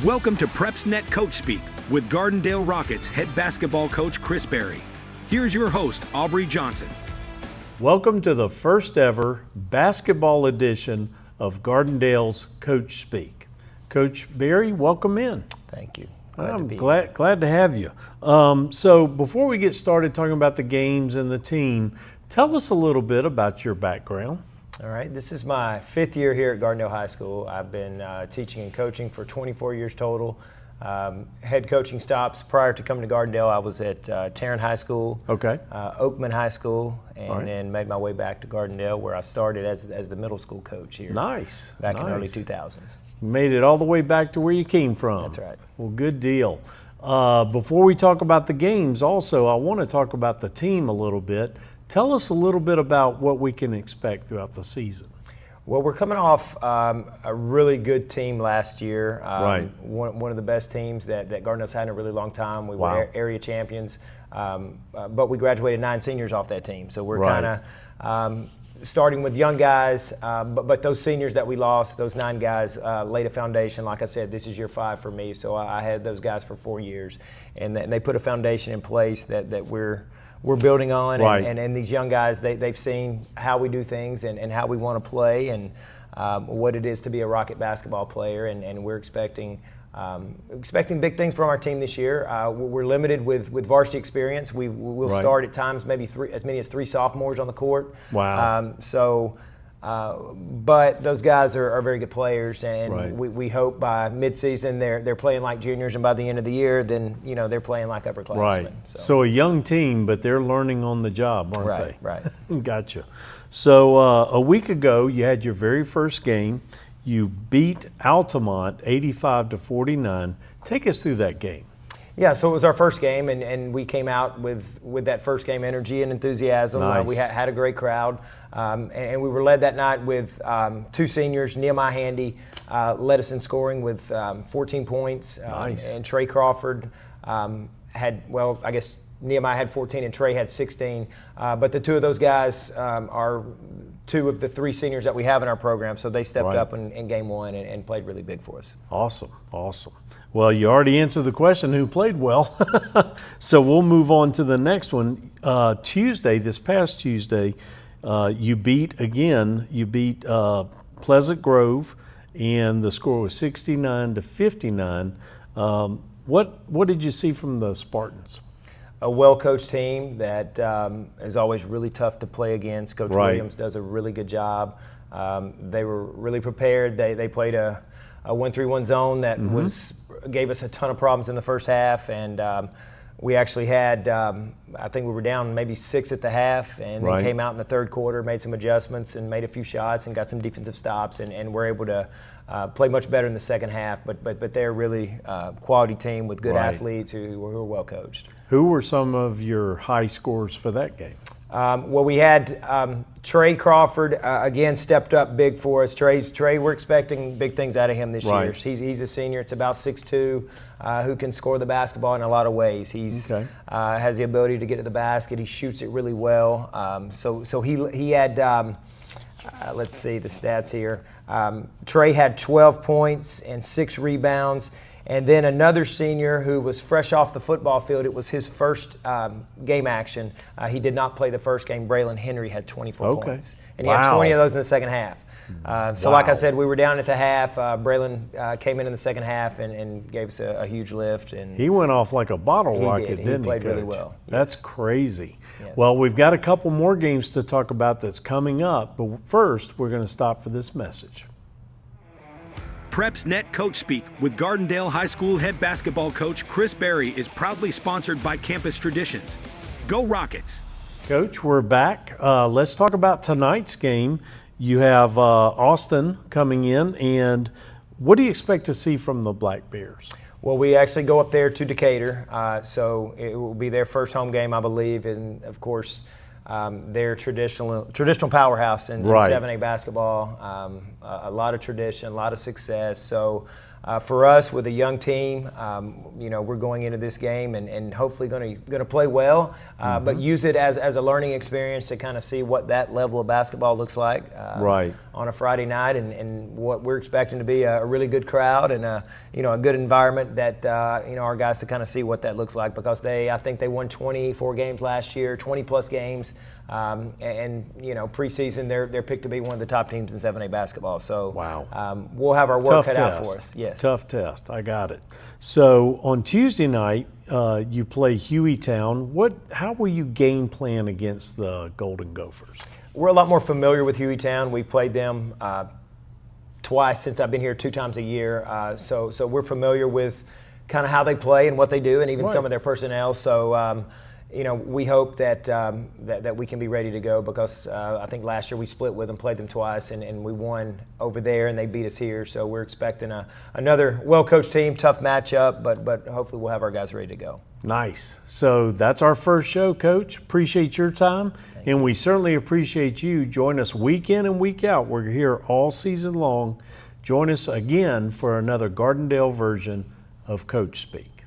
Welcome to PrepsNet Coach Speak with Gardendale Rockets head basketball coach Chris Berry. Here's your host, Aubrey Johnson. Welcome to the first ever basketball edition of Gardendale's Coach Speak. Coach Berry, welcome in. Thank you. I'm glad to have you. So before we get started talking about the games and the team, tell us a little bit about your background. All right, this is my 5th year here at Gardendale High School. I've been teaching and coaching for 24 years total. Head coaching stops prior to coming to Gardendale. I was at Tarrant High School, Oakman High School, and then made my way back to Gardendale, where I started as the middle school coach here. Nice. Back in early 2000s. You made it all the way back to where you came from. That's right. Well, good deal. Before we talk about the games, also, I want to talk about the team a little bit. Tell us a little bit about what we can expect throughout the season. Well, we're coming off a really good team last year. One of the best teams that Gardendale's had in a really long time. We were area champions, but we graduated 9 seniors off that team. So we're kind of starting with young guys, but those seniors that we lost, those 9 guys, laid a foundation. Like I said, this is year 5 for me, so I had those guys for 4 years, and they put a foundation in place that we're building on, and these young guys, they've seen how we do things and how we want to play and what it is to be a Rocket basketball player, and we're expecting big things from our team this year. We're limited with varsity experience. We'll start at times maybe as many as 3 sophomores on the court. Wow. But those guys are very good players, and we hope by midseason they're playing like juniors, and by the end of the year, then they're playing like upperclassmen. Right. So a young team, but they're learning on the job, aren't they? Right. Gotcha. So a week ago, you had your very first game. You beat Altamont 85-49. Take us through that game. Yeah, so it was our first game, and we came out with that first game energy and enthusiasm. Nice. We had a great crowd, and we were led that night with 2 seniors. Nehemiah Handy led us in scoring with 14 points. Nice. And Trey Crawford I guess Nehemiah had 14 and Trey had 16. But the 2 of those guys are 2 of the 3 seniors that we have in our program, so they stepped up in game 1 and played really big for us. Awesome. Well, you already answered the question, who played well. So we'll move on to the next one. This past Tuesday, you beat Pleasant Grove, and the score was 69-59. What did you see from the Spartans? A well-coached team that is always really tough to play against. Coach Williams does a really good job. They were really prepared. They played a 1-3-1 zone that gave us a ton of problems in the first half, and we actually had I think we were down maybe 6 at the half, and then came out in the third quarter, made some adjustments, and made a few shots, and got some defensive stops, and were able to play much better in the second half. But they're really quality team with good athletes who are well coached. Who were some of your high scores for that game? Well, we had Trey Crawford again stepped up big for us. Trey, we're expecting big things out of him this year. He's a senior. It's about 6'2", who can score the basketball in a lot of ways. He's has the ability to get to the basket. He shoots it really well. So he had let's see the stats here. Trey had 12 points and 6 rebounds. And then another senior who was fresh off the football field, it was his first game action. He did not play the first game. Braylon Henry had 24 points. And he had 20 of those in the second half. Like I said, we were down at the half. Braylon came in the second half and gave us a huge lift. And he went off like a bottle rocket, didn't he? He played really well. That's crazy. Yes. Well, we've got a couple more games to talk about that's coming up. But first, we're going to stop for this message. PrepsNet Coach Speak with Gardendale High School head basketball coach Chris Berry is proudly sponsored by Campus Traditions. Go Rockets! Coach, we're back. Let's talk about tonight's game. You have Austin coming in, and what do you expect to see from the Black Bears? Well, we actually go up there to Decatur, so it will be their first home game, I believe, and of course, they're traditional powerhouse in 7A basketball. A lot of tradition, a lot of success. So for us, with a young team, we're going into this game and hopefully going to play well, but use it as a learning experience to kind of see what that level of basketball looks like on a Friday night, and what we're expecting to be a really good crowd and a good environment that our guys to kind of see what that looks like, because I think they won 24 games last year, 20 plus games. Preseason they're picked to be one of the top teams in 7A basketball. So wow. We'll have our work cut out for us. Yes. Tough test. I got it. So on Tuesday night, you play Hueytown. How will you game plan against the Golden Gophers? We're a lot more familiar with Hueytown. We played them twice since I've been here, 2 times a year. So we're familiar with kind of how they play and what they do, and even some of their personnel. So. We hope that we can be ready to go, because I think last year we split with them, played them twice, and we won over there, and they beat us here. So we're expecting another well-coached team, tough matchup, but hopefully we'll have our guys ready to go. Nice. So that's our first show, Coach. Appreciate your time, and we certainly appreciate you. Join us week in and week out. We're here all season long. Join us again for another Gardendale version of Coach Speak.